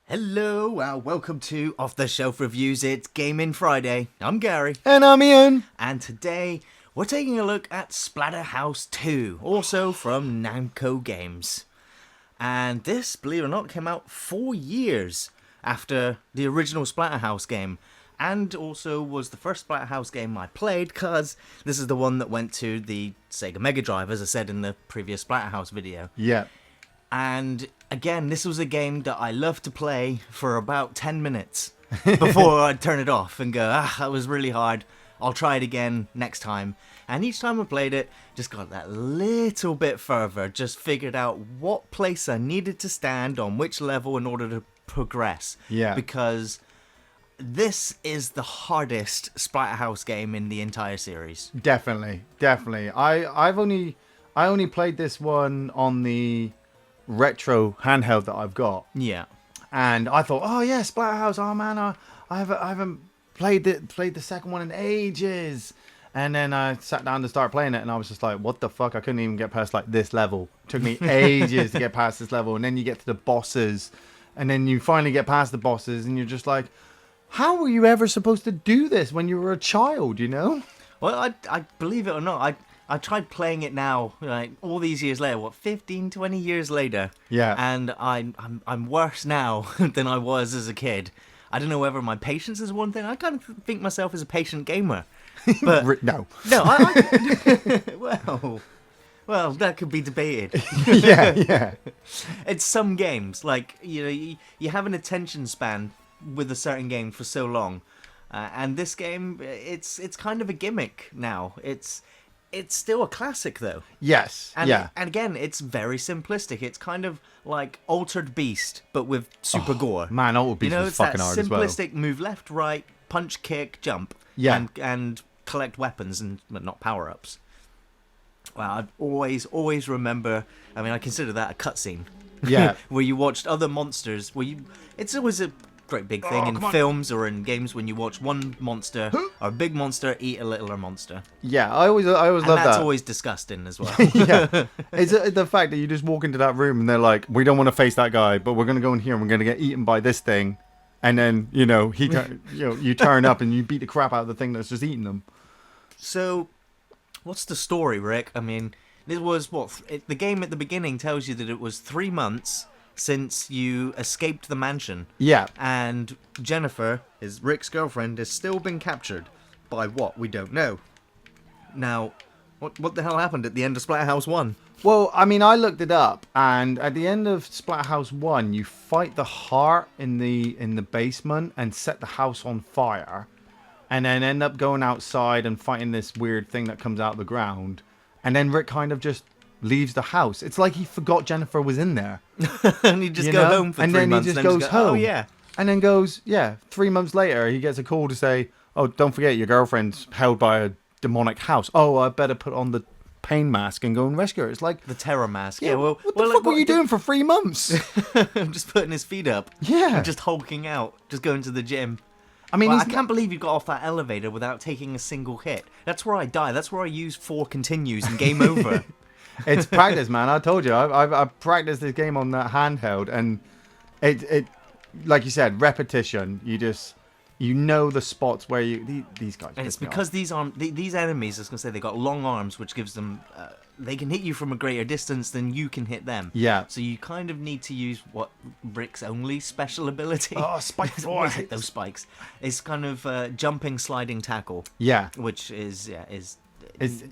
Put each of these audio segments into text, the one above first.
Hello, welcome to Off the Shelf Reviews. It's Gaming Friday. I'm Gary. And I'm Ian. And today we're taking a look at Splatterhouse 2, also from Namco Games. And this, believe it or not, came out 4 years after the original Splatterhouse game. And also was the first Splatterhouse game I played, because this is the one that went to the Sega Mega Drive, as I said in the previous Splatterhouse video. Yeah. And again, this was a game that I loved to play for about 10 minutes before I'd turn it off and go, that was really hard. I'll try it again next time. And each time I played it, just got that little bit further, just figured out what place I needed to stand on which level in order to progress. Yeah. Because this is the hardest Splatterhouse game in the entire series. Definitely. I only played this one on the retro handheld that I've got. Yeah. And I thought, oh yeah, Splatterhouse, oh man, I haven't played the second one in ages. And then I sat down to start playing it, and I was just like, what the fuck? I couldn't even get past like this level. It took me ages to get past this level. And then you get to the bosses, and then you finally get past the bosses, and you're just like, how were you ever supposed to do this when you were a child, you know? Well, I believe it or not, I tried playing it now, like all these years later, 15, 20 years later. Yeah. And I'm worse now than I was as a kid. I don't know whether my patience is one thing. I kind of think myself as a patient gamer. But No. No, well, that could be debated. Yeah. It's some games, like, you have an attention span with a certain game for so long. And this game, it's kind of a gimmick now. It's still a classic, though. Yes. And, yeah. And again, it's very simplistic. It's kind of like Altered Beast, but with super gore. Man, Altered Beast was it's fucking that hard as well. simplistic move left, right, punch, kick, jump. Yeah. And collect weapons, but not power-ups. Well, I'd always remember, I consider that a cutscene. Yeah. Where you watched other monsters, it's always a great big thing in films or in games when you watch one monster or a big monster eat a littler monster. Yeah, I always love that. And that's always disgusting as well. Yeah, it's the fact that you just walk into that room and they're like, we don't want to face that guy, but we're going to go in here and we're going to get eaten by this thing, and then you turn up and you beat the crap out of the thing that's just eating them. So, what's the story, Rick? This was the game at the beginning tells you that it was 3 months since you escaped the mansion. Yeah. And Jennifer, Rick's girlfriend, has still been captured by what? We don't know. Now, what the hell happened at the end of Splatterhouse 1? Well, I looked it up, and at the end of Splatterhouse 1, you fight the heart in the basement and set the house on fire, and then end up going outside and fighting this weird thing that comes out of the ground, and then Rick kind of just leaves the house. It's like he forgot Jennifer was in there. And he just go home for 3 months. And then he just goes home. Oh, yeah. And then goes, 3 months later, he gets a call to say, oh, don't forget, your girlfriend's held by a demonic house. Oh, I better put on the pain mask and go and rescue her. It's like... The terror mask. Yeah, what the fuck were you doing for 3 months? Just putting his feet up. Yeah. And just hulking out. Just going to the gym. I can't believe you got off that elevator without taking a single hit. That's where I die. That's where I use 4 continues and game over. It's practice, man. I told you, I've practiced this game on that handheld, and it like you said, repetition. You know the spots where these guys. And it's because these enemies, I was gonna say, they got long arms, which gives them they can hit you from a greater distance than you can hit them. Yeah. So you kind of need to use what Rick's only special ability. Oh, spike! Always hit those spikes. It's kind of jumping, sliding tackle. Yeah. Which is Is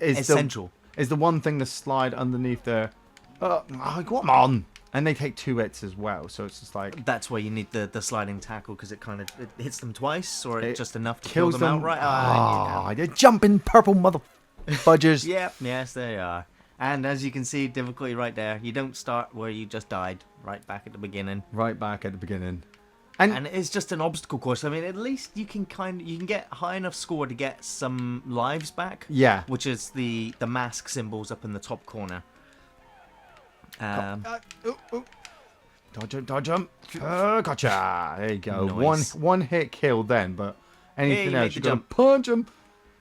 essential. Is the one thing to slide underneath there. Come on! And they take 2 hits as well, so it's just like... That's why you need the sliding tackle, because it hits them twice, or it's just enough to kills kill them outright. They're jumping purple mother fudgers. Yes, they are. And as you can see, difficulty right there. You don't start where you just died, right back at the beginning. Right back at the beginning. And it's just an obstacle course. At least you can get high enough score to get some lives back. Yeah. Which is the mask symbols up in the top corner. Dodge jump. Gotcha. There you go. Nice. One hit kill then, but anything else, you gotta punch him.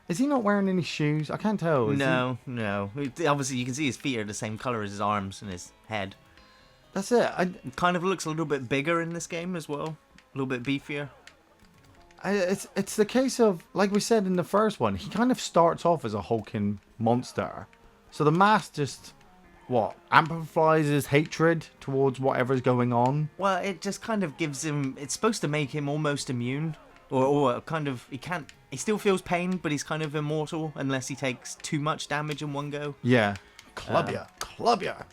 Is he not wearing any shoes? I can't tell. No. Obviously, you can see his feet are the same color as his arms and his head. That's it. It kind of looks a little bit bigger in this game as well. A little bit beefier. It's the case of, like we said in the first one, he kind of starts off as a hulking monster. So the mask just, amplifies his hatred towards whatever's going on. Well, it just kind of gives him... It's supposed to make him almost immune. Or kind of... He still feels pain, but he's kind of immortal unless he takes too much damage in one go. Yeah. Club ya.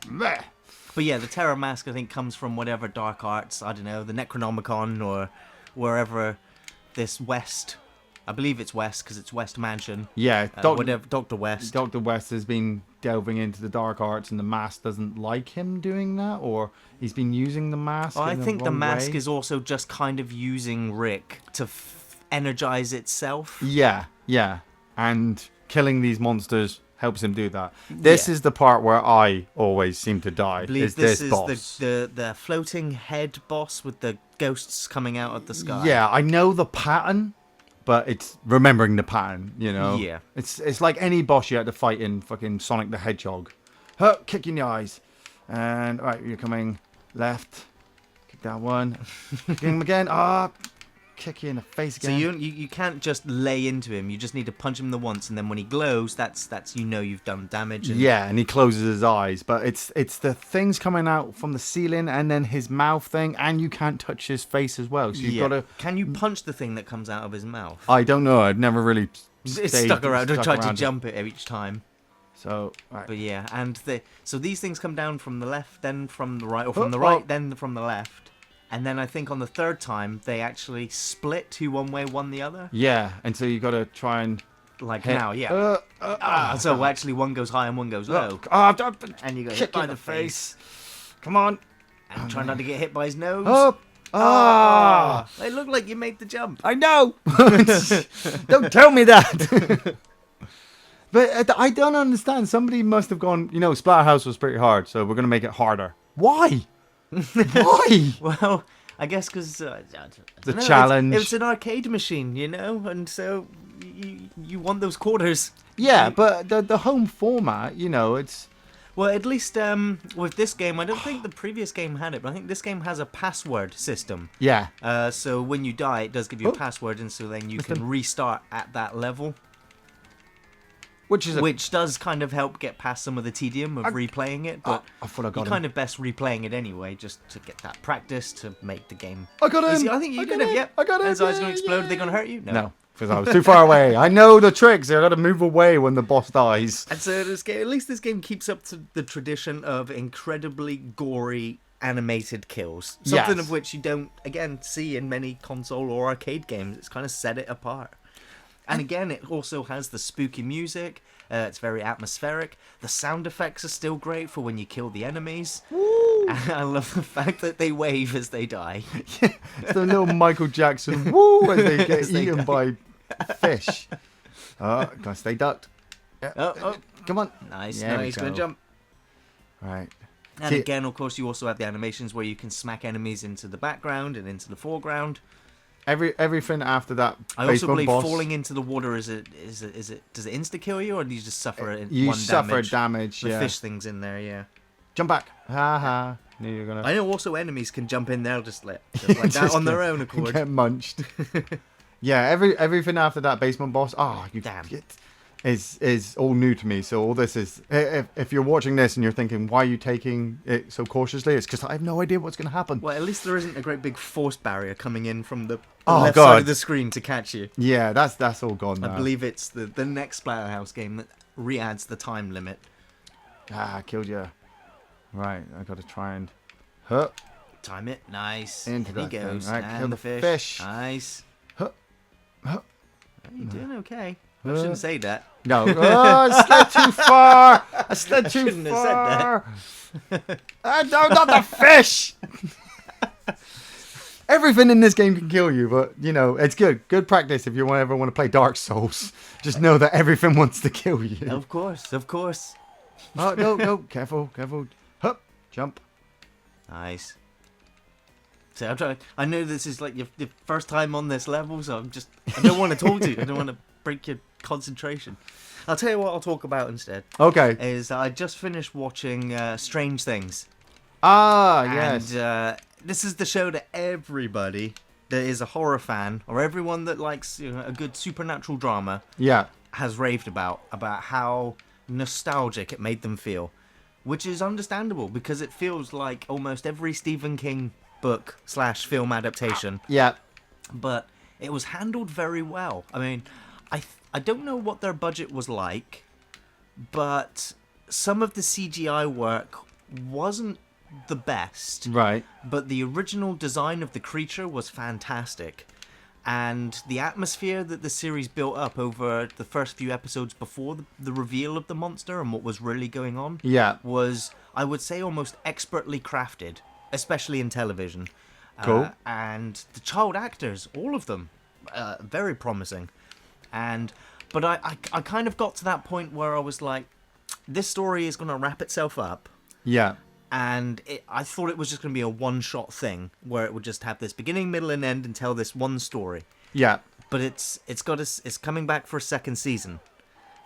Meh. But yeah, the Terror Mask, I think, comes from whatever Dark Arts, I don't know, the Necronomicon or wherever this West... I believe it's West, because it's West Mansion. Yeah, whatever, Dr. West. Dr. West has been delving into the dark arts, and the mask doesn't like him doing that, or he's been using the mask. I think the mask way. is also just kind of using Rick to energize itself. Yeah, and killing these monsters helps him do that. This is the part where I always seem to die. I believe this is boss. the floating head boss with the ghosts coming out of the sky. Yeah, I know the pattern. But it's remembering the pattern, you know? Yeah. It's like any boss you had to fight in fucking Sonic the Hedgehog. Kick you in the eyes. And, alright, you're coming left. Kick that one. Kick him again. Kick you in the face again. So you can't just lay into him. You just need to punch him the once, and then when he glows, that's you've done damage. And... Yeah, and he closes his eyes. But it's the things coming out from the ceiling, and then his mouth thing, and you can't touch his face as well. So you've got to... Can you punch the thing that comes out of his mouth? I don't know. I've never really... It's stuck around. I tried to jump it each time. So, right. But yeah, and so these things come down from the left, then from the right, or from the right, then from the left. And then I think on the third time, they actually split two one way, one the other. Yeah, and so you got to try and... Like now, yeah. So actually one goes high and one goes low. And you get hit by the face. Come on. And try not to get hit by his nose. It looked like you made the jump. I know. Don't tell me that. But I don't understand. Somebody must have gone, Splatterhouse was pretty hard, so we're going to make it harder. Why? Why? Well, I guess because the challenge. It's an arcade machine, and so you want those quarters. Yeah, but the home format, it's... Well, at least with this game, I don't think the previous game had it, but I think this game has a password system. Yeah. So when you die, it does give you a password, and so then you can restart at that level. Which does kind of help get past some of the tedium of replaying it, but I thought I got you're kind of best replaying it anyway, just to get that practice to make the game. I got him! Easy. I think you got him. Yep. I got him! His eyes gonna explode. Are they gonna hurt you? No, because I was too far away. I know the tricks. I got to move away when the boss dies. And so this game, at least this game keeps up to the tradition of incredibly gory animated kills. Something of which you don't again see in many console or arcade games. It's kind of set it apart. And again, it also has the spooky music. It's very atmospheric. The sound effects are still great for when you kill the enemies. Woo! And I love the fact that they wave as they die. Yeah, it's the little Michael Jackson woo as they get eaten by fish. Gotta stay ducked. Yeah. Come on. Nice. Now he's going to jump. Right. And again, of course, you also have the animations where you can smack enemies into the background and into the foreground. Everything after that. I also believe falling into the water does it insta kill you, or do you just suffer you suffer damage? The fish things in there, yeah. Jump back. Ha. Knew you were gonna. I know also enemies can jump in there just like that on their own accord. Get munched. Yeah, everything after that basement boss. Damn. Is all new to me. So all this is, if you're watching this and you're thinking, why are you taking it so cautiously? It's because I have no idea what's going to happen. Well, at least there isn't a great big force barrier coming in from the left side of the screen to catch you. Yeah, that's all gone now. I believe it's the next Splatterhouse game that re-adds the time limit. Killed you. Right, I got to try and... Time it. Nice. Into he goes. Right, and kill the fish. Nice. You're doing okay. I shouldn't say that. No. I slid too far. I slid too shouldn't far. Have said that. No, not the fish. Everything in this game can kill you, but, it's good. Good practice if you ever want to play Dark Souls. Just know that everything wants to kill you. Of course. Oh, no. Careful. Hup. Jump. Nice. So I know this is like your first time on this level, so I don't want to talk to you. I don't want to break your concentration. I'll tell you what I'll talk about instead. Okay. Is I just finished watching Strange Things. Ah, yes. And this is the show that everybody that is a horror fan, or everyone that likes a good supernatural drama, Yeah. has raved about how nostalgic it made them feel, which is understandable because it feels like almost every Stephen King book / film adaptation. Yeah. But it was handled very well. I mean, I don't know what their budget was like, but some of the CGI work wasn't the best. Right. But the original design of the creature was fantastic. And the atmosphere that the series built up over the first few episodes before the reveal of the monster and what was really going on Yeah. was, I would say, almost expertly crafted, especially in television. Cool. And the child actors, all of them, very promising. But I kind of got to that point where I was like, this story is going to wrap itself up. Yeah. And I thought it was just going to be a one-shot thing where it would just have this beginning, middle, and end and tell this one story. Yeah. But it's coming back for a second season,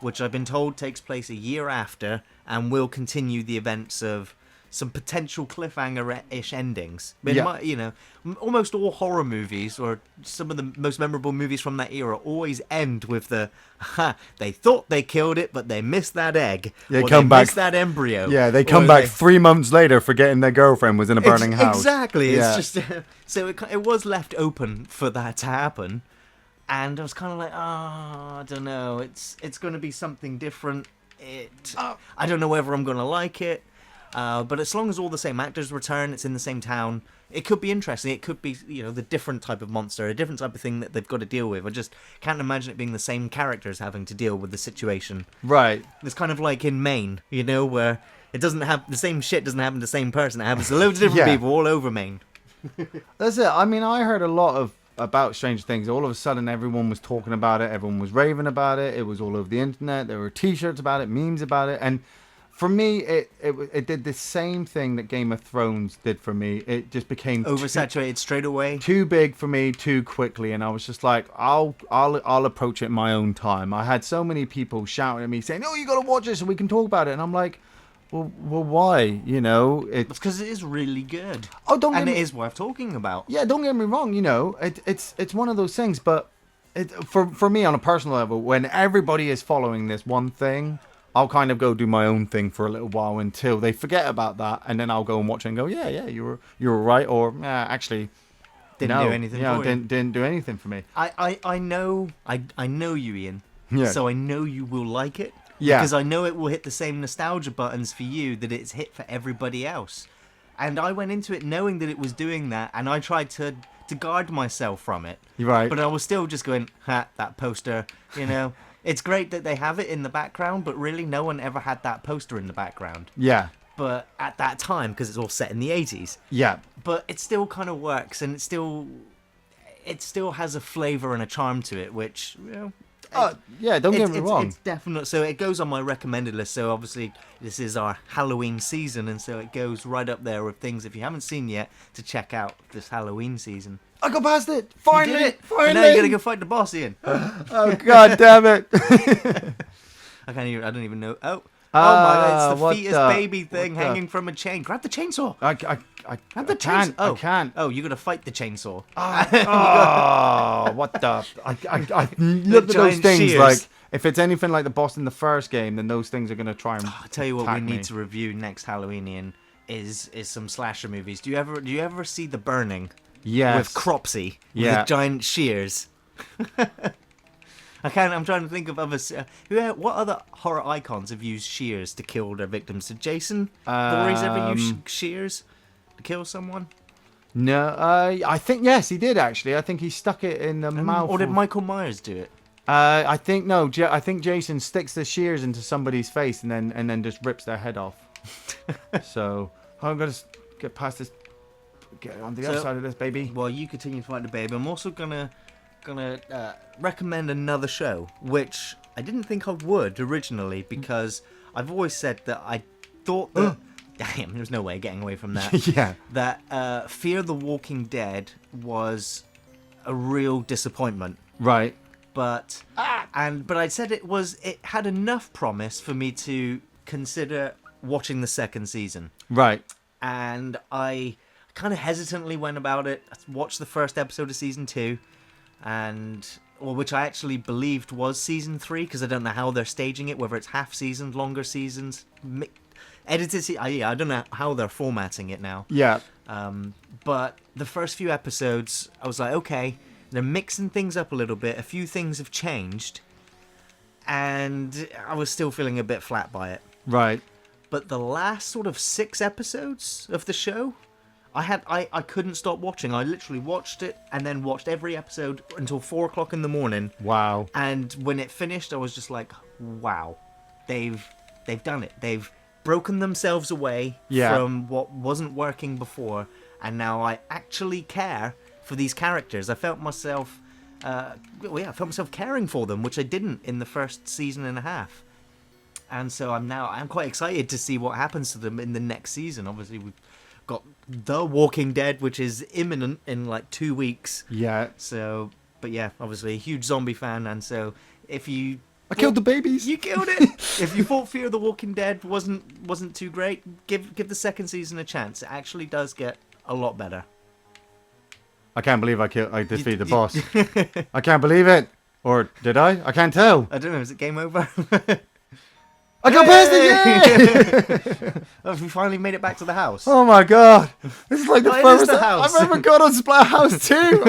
which I've been told takes place a year after and will continue the events of some potential cliffhanger-ish endings. But Yeah. almost all horror movies, or some of the most memorable movies from that era, always end with they thought they killed it, but they missed that egg. They or come they back. missed that embryo. Yeah, they come back 3 months later forgetting their girlfriend was in a burning house. Exactly. Yeah. It's just so it was left open for that to happen, and I was kind of like, I don't know. It's going to be something different. I don't know whether I'm going to like it. But as long as all the same actors return, it's in the same town, it could be interesting. It could be, the different type of monster, a different type of thing that they've got to deal with. I just can't imagine it being the same characters having to deal with the situation. Right. It's kind of like in Maine, where it doesn't have the same shit doesn't happen to the same person. It happens to loads of different Yeah. people all over Maine. That's it. I mean, I heard a lot about Stranger Things. All of a sudden, everyone was talking about it. Everyone was raving about it. It was all over the internet. There were T-shirts about it, memes about it, and for me, it did the same thing that Game of Thrones did for me. It just became Oversaturated straight away. too big for me too quickly, and I was just like, I'll approach it in my own time. I had so many people shouting at me saying, "Oh, you got to watch this so we can talk about it," and I'm like, well, why? It's because it is really good. Oh, don't get and me... it is worth talking about. Yeah, don't get me wrong. It's one of those things, but for me on a personal level, when everybody is following this one thing, I'll kind of go do my own thing for a little while until they forget about that, and then I'll go and watch it and go, yeah, you were right, or actually Didn't do anything for you. Didn't do anything for me. I know you, Ian. Yeah. So I know you will like it. Yeah. Because I know it will hit the same nostalgia buttons for you that it's hit for everybody else. And I went into it knowing that it was doing that, and I tried to guard myself from it. You're right. But I was still just going, that poster, It's great that they have it in the background, but really no one ever had that poster in the background. Yeah. But at that time, because it's all set in the 80s. Yeah. But it still kind of works, and it still has a flavour and a charm to it, which, yeah, don't get me wrong. It's definite. So it goes on my recommended list. So obviously this is our Halloween season, and so it goes right up there with things, if you haven't seen yet, to check out this Halloween season. I got past it. Finally. You did it. Finally. Now you gotta go fight the boss, Ian. Oh, god damn it. I don't even know. Oh my god, it's the what fetus the- baby thing what the- hanging from a chain. Grab the chainsaw. I Grab the can't. chainsaw. I can't. Oh, you gotta fight the chainsaw. Oh, what the... I look at those giant things shears. like... If it's anything like the boss in the first game, then those things are going to try and I'll tell you what we attack me. need to review next Halloween, Ian, is some slasher movies. Do you ever see The Burning? Yes. With Cropsy. Yeah. With giant shears. I'm trying to think of other... what other horror icons have used shears to kill their victims? Did Jason Voorhees ever use shears to kill someone? No, I think, yes, he did, actually. I think he stuck it in the mouth. Or did of- Michael Myers do it? I think, no. I think Jason sticks the shears into somebody's face and then just rips their head off. So, I'm going to get past this... Get on the other side of this, baby. Well, you continue to fight the baby. I'm also gonna recommend another show, which I didn't think I would originally, because I've always said that I thought that... Damn, there's no way of getting away from that. Yeah. That Fear the Walking Dead was a real disappointment. Right. But I said it had enough promise for me to consider watching the second season. Right. and I kind of hesitantly went about it. I watched the first episode of season 2, which I actually believed was season 3, because I don't know how they're staging it, whether it's half seasons, longer seasons, edited. I don't know how they're formatting it now. Yeah. But the first few episodes, I was like, okay, they're mixing things up a little bit. A few things have changed, and I was still feeling a bit flat by it. Right. But the last sort of 6 episodes of the show, I couldn't stop watching. I literally watched it and then watched every episode until 4 o'clock in the morning. Wow. And when it finished, I was just like, wow, they've done it. They've broken themselves away from what wasn't working before, and now I actually care for these characters. I felt myself, caring for them, which I didn't in the first season and a half. And so I'm quite excited to see what happens to them in the next season. Obviously, we've got The Walking Dead, which is imminent in like 2 weeks. Yeah. So, but yeah, obviously a huge zombie fan, and so if you killed the babies. You killed it. If you thought Fear of the Walking Dead wasn't too great, give the second season a chance. It actually does get a lot better. I can't believe I defeated the boss. I can't believe it. Or did I? I can't tell. I don't know. Is it game over? I got past it! Yeah! Oh, we finally made it back to the house. Oh my god. This is like the first the house. I've ever got on Splatterhouse 2.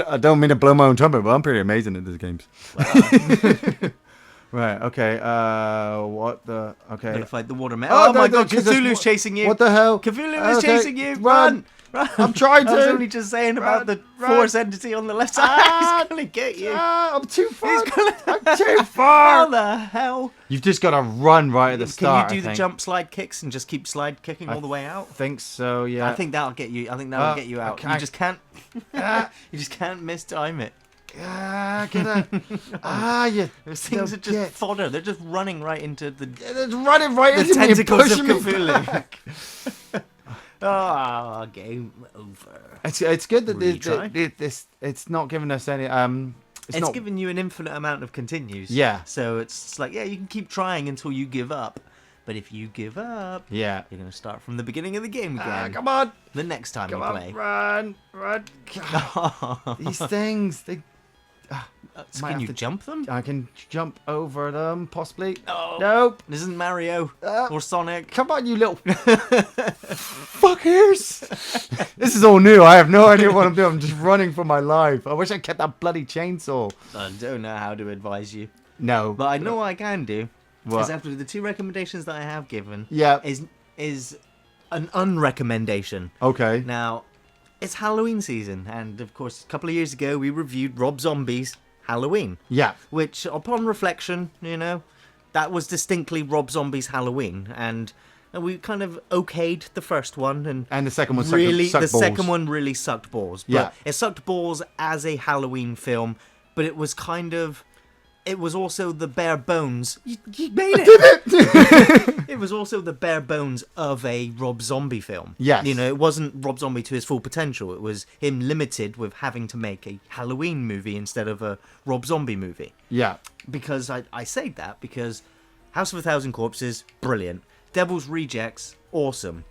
I don't mean to blow my own trumpet, but I'm pretty amazing at these games. Wow. Right, okay. What the... Okay. Gonna fight the waterman. Oh my god, Cthulhu's chasing you. What the hell? Cthulhu is chasing you. Run! I'm trying to. I was only just saying about the force entity on the left side. He's gonna get you. I'm too far. I'm too How far. the hell? You've just got to run right at the start. Can you do the jump slide kicks and just keep slide kicking all the way out? I think so, yeah. I think that'll get you. I think that'll get you out. You just can't. You just can't mistime it. Those things are just fodder. They're just running right into the. They're running right into the tentacles of me, Cthulhu. Ah, game over. It's good that it's not giving us any It's giving you an infinite amount of continues. Yeah. So it's like, yeah, you can keep trying until you give up. But if you give up, yeah, you're going to start from the beginning of the game again. Come on. The next time you play. Run. These things, they... So can you jump them? I can jump over them, possibly. Oh, nope. This isn't Mario or Sonic. Come on, you little fuckers. This is all new. I have no idea what I'm doing. I'm just running for my life. I wish I kept that bloody chainsaw. I don't know how to advise you. No. But I know what I can do. What? Is after the 2 recommendations that I have given, yeah, is an unrecommendation. Okay. Now, it's Halloween season, and of course, a couple of years ago, we reviewed Rob Zombie's Halloween. Yeah. Which, upon reflection, that was distinctly Rob Zombie's Halloween, and we kind of okayed the first one, and the second one really, sucked the balls. second one really sucked balls. But yeah. It sucked balls as a Halloween film, but it was it was also the bare bones. You made it! It was also the bare bones of a Rob Zombie film. Yes. It wasn't Rob Zombie to his full potential. It was him limited with having to make a Halloween movie instead of a Rob Zombie movie. Yeah. Because I say that because House of a Thousand Corpses, brilliant. Devil's Rejects, awesome.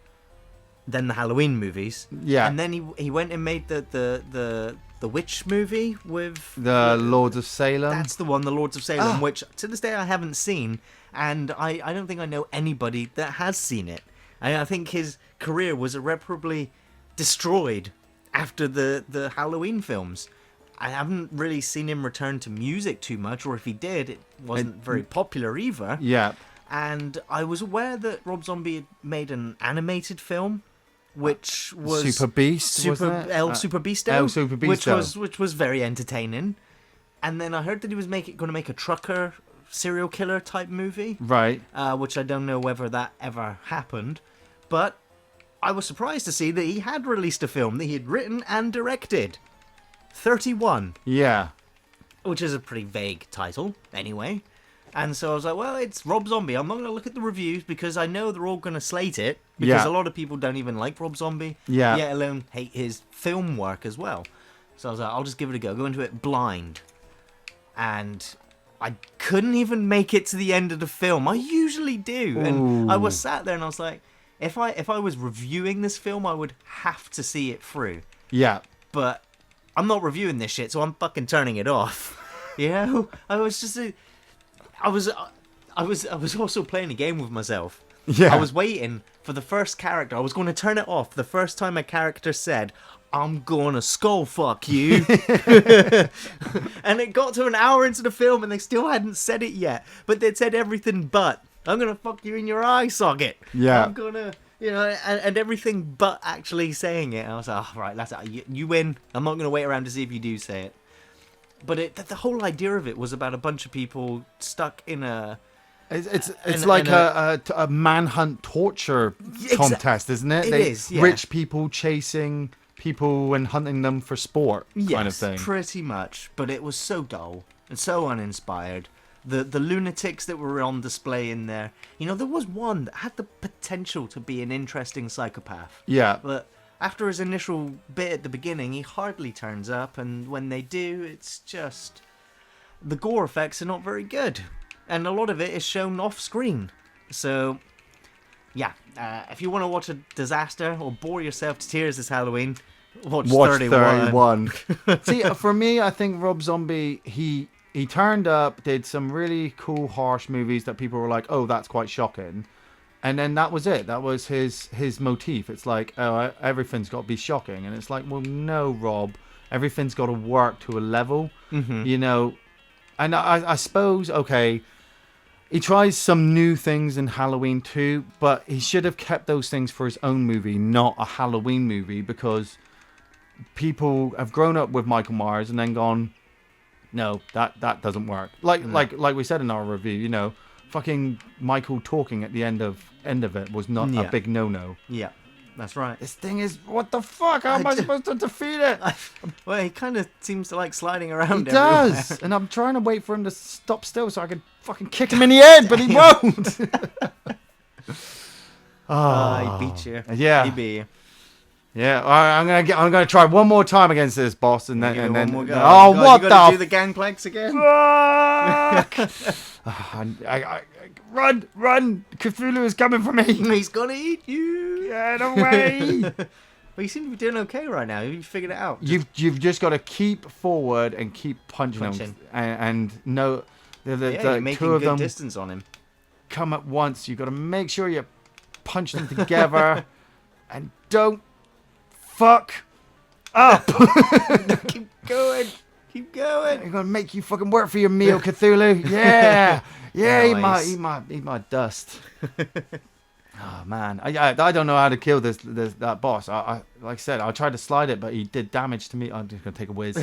Then the Halloween movies. Yeah. And then he went and made the witch movie with the Lords of Salem. That's the one, the Lords of Salem, which to this day I haven't seen, and I don't think I know anybody that has seen it. I think his career was irreparably destroyed after the Halloween films. I haven't really seen him return to music too much, or if he did, it wasn't very popular either. Yeah. And I was aware that Rob Zombie had made an animated film, which was Super Beast, wasn't it? El Superbeasto, which which was very entertaining. And then I heard that he was going to make a trucker serial killer type movie, right? Which I don't know whether that ever happened, but I was surprised to see that he had released a film that he had written and directed. 31. Yeah. Which is a pretty vague title, anyway. And so I was like, well, it's Rob Zombie. I'm not going to look at the reviews because I know they're all going to slate it. Because a lot of people don't even like Rob Zombie. Yeah. Yet alone hate his film work as well. So I was like, I'll just give it a go. Go into it blind. And I couldn't even make it to the end of the film. I usually do. Ooh. And I was sat there and I was like, if I was reviewing this film, I would have to see it through. Yeah. But I'm not reviewing this shit, so I'm fucking turning it off. You know, I was also playing a game with myself. Yeah. I was waiting for the first character. I was going to turn it off the first time a character said, "I'm gonna skull fuck you." And it got to an hour into the film and they still hadn't said it yet. But they'd said everything but, "I'm gonna fuck you in your eye socket." Yeah. I'm gonna, you know, and everything but actually saying it. And I was like, oh, right, that's it. You win. I'm not gonna wait around to see if you do say it. But the whole idea of it was about a bunch of people stuck in a... It's like a manhunt torture contest, isn't it? It is, yeah. Rich people chasing people and hunting them for sport, kind of thing. Yes, pretty much. But it was so dull and so uninspired. The lunatics that were on display in there. You know, there was one that had the potential to be an interesting psychopath. Yeah. But after his initial bit at the beginning, he hardly turns up. And when they do, it's just... The gore effects are not very good. And a lot of it is shown off screen. So, yeah, if you want to watch a disaster or bore yourself to tears this Halloween, watch 31. See, for me, I think Rob Zombie, he turned up, did some really cool, harsh movies that people were like, oh, that's quite shocking. And then that was it. That was his motif. It's like, oh, everything's got to be shocking. And it's like, well, no, Rob. Everything's got to work to a level, you know. And I suppose, okay, he tries some new things in Halloween 2, but he should have kept those things for his own movie, not a Halloween movie, because people have grown up with Michael Myers and then gone, no, that doesn't work. Like we said in our review, you know, fucking Michael talking at the end of it was not a big no-no. Yeah, that's right. This thing is, what the fuck? How am I supposed to defeat it? Well, he kind of seems to like sliding around. He does, and I'm trying to wait for him to stop still so I can fucking kick him in the head, but he won't. He beat you. Yeah, he beat you. Yeah, I'm gonna try one more time against this boss, and then one more go. Oh, God, what you the? gotta do the gangplanks again. Run! Cthulhu is coming for me. He's gonna eat you. Get away! Well, you seem to be doing okay right now. You figured it out. You've just got to keep forward and keep punching him, and no, you're making two of good them distance on him. Come at once. You've got to make sure you punch them together, and don't fuck up. Keep going. Keep going. I'm gonna make you fucking work for your meal, Cthulhu. Yeah, Nice. eat my dust. Oh man, I don't know how to kill that boss. I like I said, I tried to slide it, but he did damage to me. I'm just gonna take a whiz.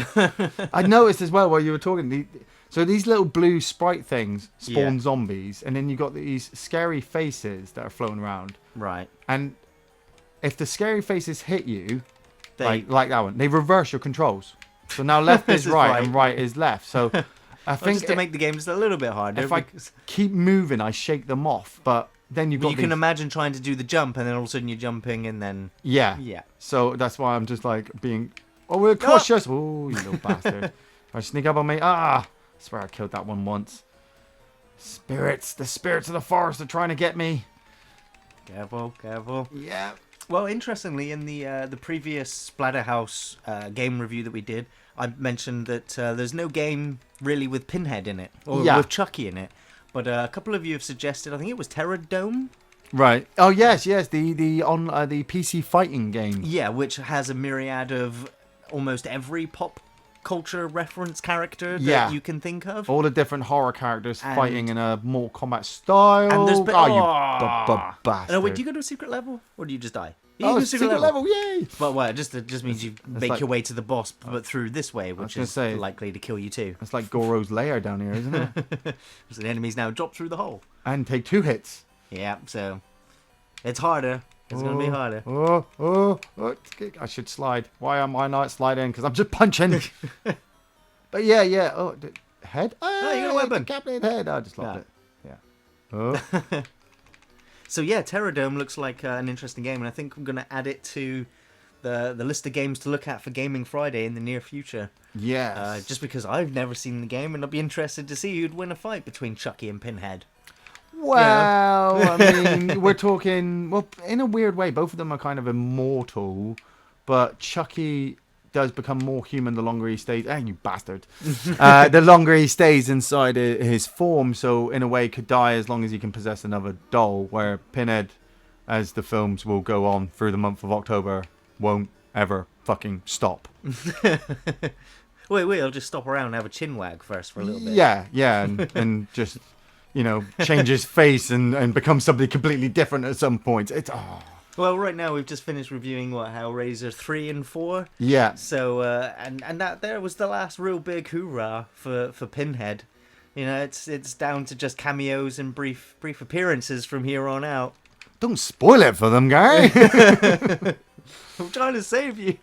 I noticed as well while you were talking. So these little blue sprite things spawn zombies, and then you got these scary faces that are floating around. Right. And if the scary faces hit you, like that one, they reverse your controls. So now left is right and right is left. So I think just to make the game just a little bit harder. If I keep moving, I shake them off. But then you can imagine trying to do the jump, and then all of a sudden you're jumping, and then yeah. So that's why I'm just like being. Oh, we're cautious. Oh, you little bastard! I sneak up on me. I swear I killed that one once. The spirits of the forest are trying to get me. Careful. Yeah. Well, interestingly, in the previous Splatterhouse game review that we did, I mentioned that there's no game really with Pinhead in it, or with Chucky in it. But a couple of you have suggested, I think it was Terror Dome? Right. Oh, yes. The PC fighting game. Yeah, which has a myriad of almost every pop culture reference character that you can think of. All the different horror characters fighting in a Mortal Kombat style. And there's you bastard. No, wait, do you go to a secret level, or do you just die? Secret level, yay! But well, it just means you make your way to the boss, but through this way, which is likely to kill you too. It's like Goro's lair down here, isn't it? So the enemies now drop through the hole. And take 2 hits. Yeah, so it's harder. It's going to be harder. I should slide. Why am I not sliding? Because I'm just punching. But yeah. Oh, head? Oh, you got a weapon. Decapitated head. I just loved it. Yeah. Oh. So yeah, Terror Dome looks like an interesting game, and I think I'm going to add it to the list of games to look at for Gaming Friday in the near future. Yes. Just because I've never seen the game, and I'd be interested to see who'd win a fight between Chucky and Pinhead. Well, I mean, we're talking. Well, in a weird way, both of them are kind of immortal, but Chucky does become more human the longer he stays. You bastard! The longer he stays inside his form, so in a way, could die as long as he can possess another doll. Where Pinhead, as the films will go on through the month of October, won't ever fucking stop. Wait, I'll just stop around and have a chin wag first for a little bit. Yeah, and just, change his face and become somebody completely different at some point. Well, right now we've just finished reviewing Hellraiser 3 and 4. Yeah. So and that there was the last real big hoorah for Pinhead. It's down to just cameos and brief appearances from here on out. Don't spoil it for them, Gary. I'm trying to save you.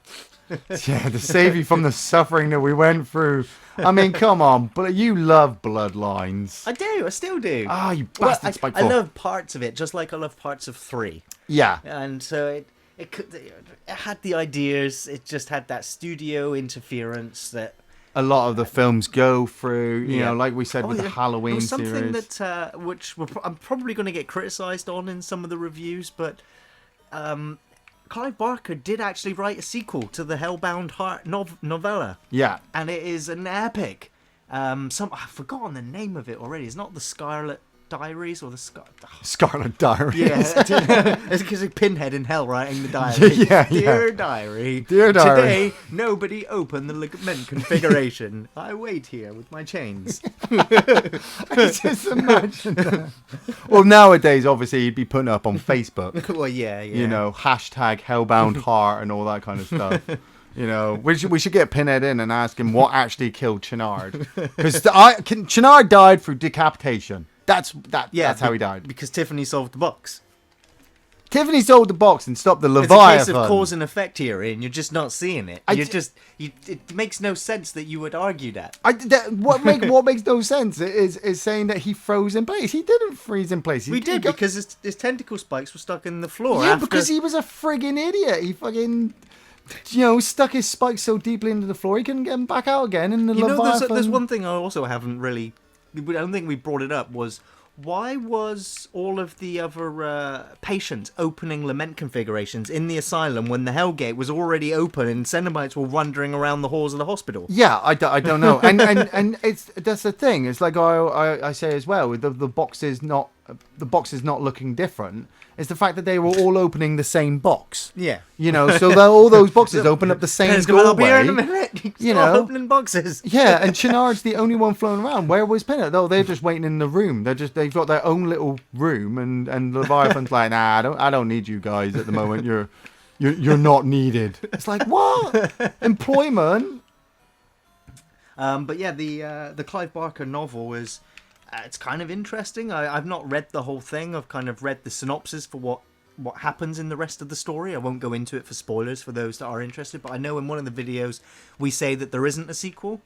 Yeah, to save you from the suffering that we went through. I mean, come on, but you love Bloodlines. I still do. You bastard Spike 4. I love parts of it, just like I love parts of 3. Yeah. And so it had the ideas, it just had that studio interference that a lot of the films go through, like we said with the Halloween something series. That which I'm probably going to get criticised on in some of the reviews, but Clive Barker did actually write a sequel to the Hellbound Heart novella. Yeah. And it is an epic. I've forgotten the name of it already. It's not the Scarlet Diaries or the Scarlet Diaries. Yeah, it's because of Pinhead in hell writing the diary. Dear diary. Dear diary. Today, nobody open the ligament configuration. I wait here with my chains. I just imagine that. Well, nowadays, obviously, you'd be putting up on Facebook. Well, yeah. Hashtag Hellbound Heart and all that kind of stuff. We should get Pinhead in and ask him what actually killed Chenard. Because Chenard died through decapitation. That's how he died. Because Tiffany solved the box. Tiffany sold the box and stopped the It's Leviathan. a case of cause and effect here, and you're just not seeing it. It makes no sense that you would argue that. What makes no sense is saying that he froze in place. He didn't freeze in place. We did because his tentacle spikes were stuck in the floor. Yeah, because he was a friggin' idiot. He fucking stuck his spikes so deeply into the floor he couldn't get them back out again. And the Leviathan... there's one thing I also haven't really... I don't think we brought it up, was why was all of the other patients opening lament configurations in the asylum when the Hellgate was already open and Cenobites were wandering around the halls of the hospital? Yeah, I don't know. and that's the thing. It's like I say as well, the boxes not looking different. It's the fact that they were all opening the same box. Yeah. So all those boxes open up the same doorway. I'll be here in a minute. Opening boxes. Yeah, and Chenard's the only one floating around. Where was Pinhead? Oh, they're just waiting in the room. They've got their own little room, and Leviathan's like, nah, I don't need you guys at the moment. You're not needed. It's like, what? Employment? But yeah, the Clive Barker novel is... it's kind of interesting. I've not read the whole thing. I've kind of read the synopsis for what happens in the rest of the story. I won't go into it for spoilers for those that are interested, but I know in one of the videos we say that there isn't a sequel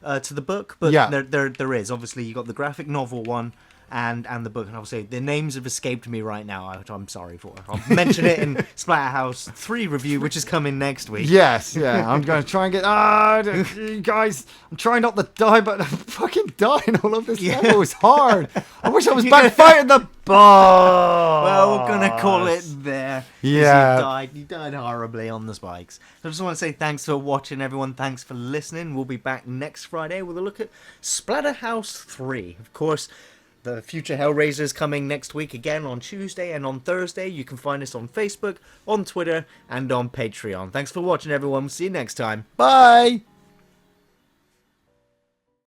to the book, but yeah. there is. Obviously, you got the graphic novel one and the book, and obviously the names have escaped me right now, which I'm sorry for. I'll mention it in Splatterhouse 3 review, which is coming next week. Yes, yeah. I'm going to try and get... you guys, I'm trying not to die, but I'm fucking dying all of this level. It's hard. I wish I was back fighting the boss. Well, we're going to call it there. Yeah. You died horribly on the spikes. So I just want to say thanks for watching, everyone. Thanks for listening. We'll be back next Friday with a look at Splatterhouse 3. Of course... the future Hellraisers coming next week again on Tuesday and on Thursday. You can find us on Facebook, on Twitter, and on Patreon. Thanks for watching, everyone. We'll see you next time. Bye.